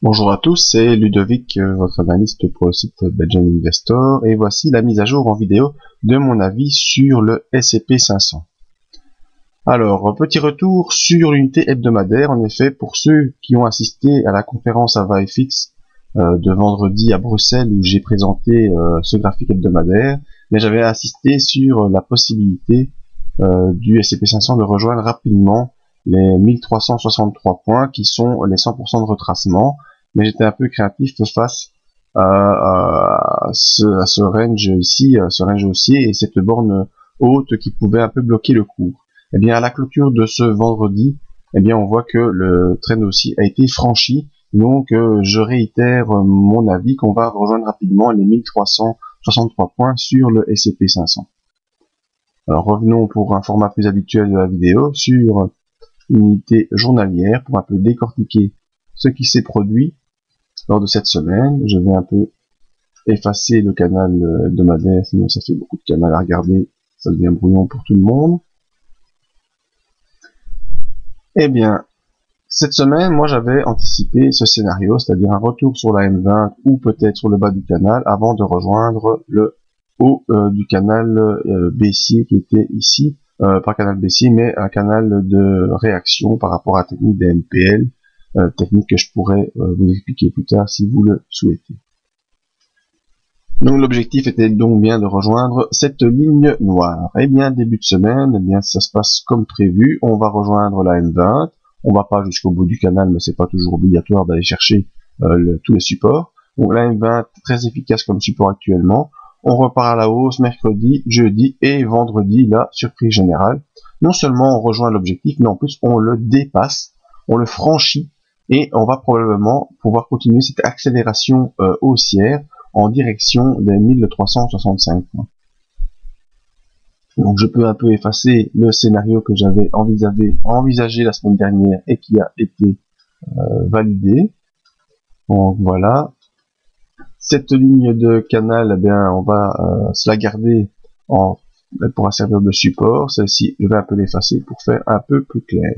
Bonjour à tous, c'est Ludovic, votre analyste pour le site Belgian Investor, et voici la mise à jour en vidéo de mon avis sur le S&P 500. Alors, petit retour sur l'unité hebdomadaire, en effet, pour ceux qui ont assisté à la conférence AvaFX de vendredi à Bruxelles où j'ai présenté ce graphique hebdomadaire, mais j'avais assisté sur la possibilité du S&P 500 de rejoindre rapidement les 1363 points qui sont les 100% de retracement, mais j'étais un peu créatif face à ce range ici, ce range haussier et cette borne haute qui pouvait un peu bloquer le cours. Et bien à la clôture de ce vendredi, eh bien on voit que le trend haussier a été franchi, donc je réitère mon avis qu'on va rejoindre rapidement les 1363 points sur le S&P 500. Alors revenons pour un format plus habituel de la vidéo sur unité journalière pour un peu décortiquer ce qui s'est produit lors de cette semaine. Je vais un peu effacer le canal hebdomadaire, sinon ça fait beaucoup de canal à regarder, ça devient brouillon pour tout le monde. Eh bien, cette semaine, moi j'avais anticipé ce scénario, c'est-à-dire un retour sur la M20 ou peut-être sur le bas du canal avant de rejoindre le haut du canal baissier qui était ici, pas canal baissier mais un canal de réaction par rapport à la technique des MPL, technique que je pourrais vous expliquer plus tard si vous le souhaitez. Donc l'objectif était donc bien de rejoindre cette ligne noire. Et bien début de semaine, eh bien ça se passe comme prévu, on va rejoindre la M20, on va pas jusqu'au bout du canal mais c'est pas toujours obligatoire d'aller chercher tous les supports. Donc la M20 très efficace comme support actuellement. On repart à la hausse mercredi, jeudi et vendredi, là, surprise générale. Non seulement on rejoint l'objectif, mais en plus on le dépasse, on le franchit et on va probablement pouvoir continuer cette accélération haussière en direction des 1365 points. Donc je peux un peu effacer le scénario que j'avais envisagé la semaine dernière et qui a été validé. Donc voilà. Cette ligne de canal, eh bien, on va se la garder elle pourra servir de support. Celle-ci, je vais un peu l'effacer pour faire un peu plus clair.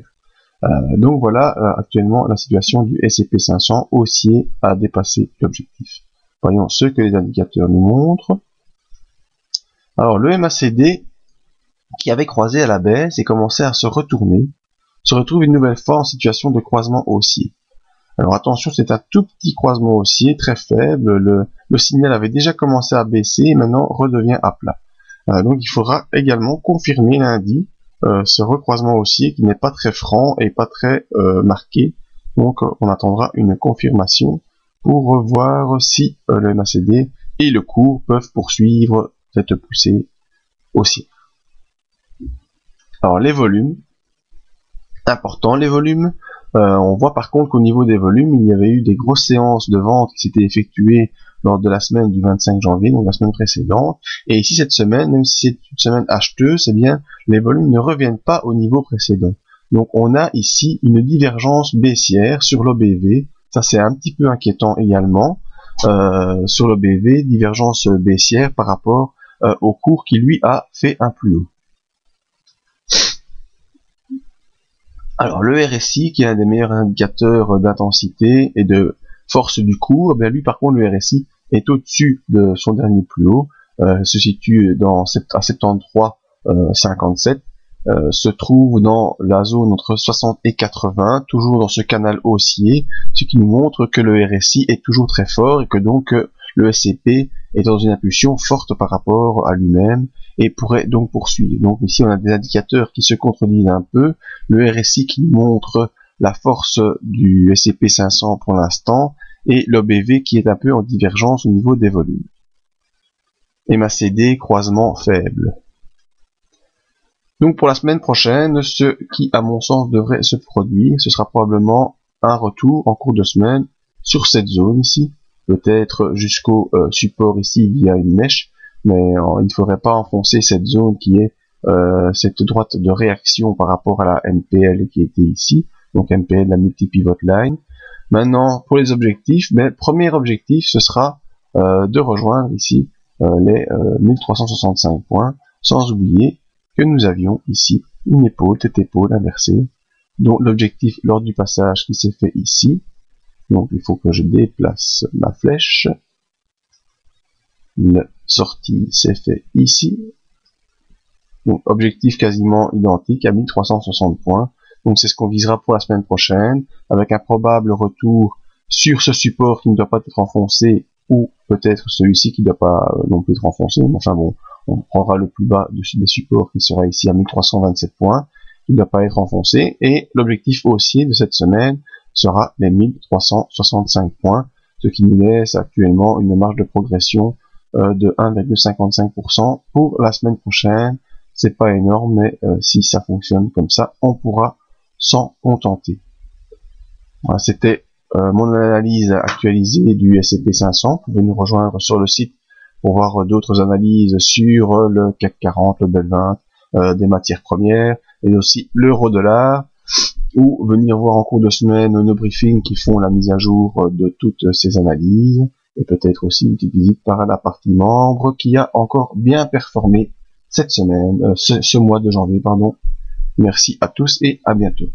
Donc voilà, actuellement, la situation du S&P 500 haussier a dépassé l'objectif. Voyons ce que les indicateurs nous montrent. Alors, le MACD, qui avait croisé à la baisse et commençait à se retourner, se retrouve une nouvelle fois en situation de croisement haussier. Alors attention, c'est un tout petit croisement haussier, très faible, le signal avait déjà commencé à baisser et maintenant redevient à plat. Donc il faudra également confirmer lundi ce recroisement haussier qui n'est pas très franc et pas très marqué. Donc on attendra une confirmation pour voir si le MACD et le cours peuvent poursuivre cette poussée haussière. Alors les volumes, important les volumes. On voit par contre qu'au niveau des volumes, il y avait eu des grosses séances de vente qui s'étaient effectuées lors de la semaine du 25 janvier, donc la semaine précédente. Et ici, cette semaine, même si c'est une semaine acheteuse, eh bien, les volumes ne reviennent pas au niveau précédent. Donc, on a ici une divergence baissière sur l'OBV. Ça, c'est un petit peu inquiétant également. Sur l'OBV, divergence baissière par rapport au cours qui, lui, a fait un plus haut. Alors le RSI, qui est un des meilleurs indicateurs d'intensité et de force du cours, bien lui par contre le RSI est au-dessus de son dernier plus haut, se situe à 73,57, se trouve dans la zone entre 60 et 80, toujours dans ce canal haussier, ce qui nous montre que le RSI est toujours très fort et que donc le S&P est dans une impulsion forte par rapport à lui-même et pourrait donc poursuivre. Donc ici on a des indicateurs qui se contredisent un peu, le RSI qui montre la force du S&P 500 pour l'instant et l'OBV qui est un peu en divergence au niveau des volumes. MACD, croisement faible. Donc pour la semaine prochaine, ce qui à mon sens devrait se produire, ce sera probablement un retour en cours de semaine sur cette zone ici, peut-être jusqu'au support ici via une mèche, mais il ne faudrait pas enfoncer cette zone qui est cette droite de réaction par rapport à la MPL qui était ici, donc MPL, la multi-pivot line. Maintenant, pour les objectifs, premier objectif, ce sera de rejoindre ici les 1365 points, sans oublier que nous avions ici une épaule, tête-épaule inversée, dont l'objectif lors du passage qui s'est fait ici, Donc il faut que je déplace ma flèche. La sortie c'est fait ici. Donc objectif quasiment identique à 1360 points. Donc c'est ce qu'on visera pour la semaine prochaine, avec un probable retour sur ce support qui ne doit pas être enfoncé, ou peut-être celui-ci qui ne doit pas non plus être enfoncé. Enfin bon, on prendra le plus bas dessus des supports qui sera ici à 1327 points, qui ne doit pas être enfoncé. Et l'objectif haussier de cette semaine sera les 1365 points, ce qui nous laisse actuellement une marge de progression de 1,55% pour la semaine prochaine. C'est pas énorme, mais si ça fonctionne comme ça, on pourra s'en contenter. Voilà, c'était mon analyse actualisée du S&P 500. Vous pouvez nous rejoindre sur le site pour voir d'autres analyses sur le CAC 40, le BEL 20, des matières premières, et aussi l'euro-dollar, ou venir voir en cours de semaine nos briefings qui font la mise à jour de toutes ces analyses, et peut-être aussi une petite visite par la partie membre qui a encore bien performé cette semaine, ce mois de janvier, pardon. Merci à tous et à bientôt.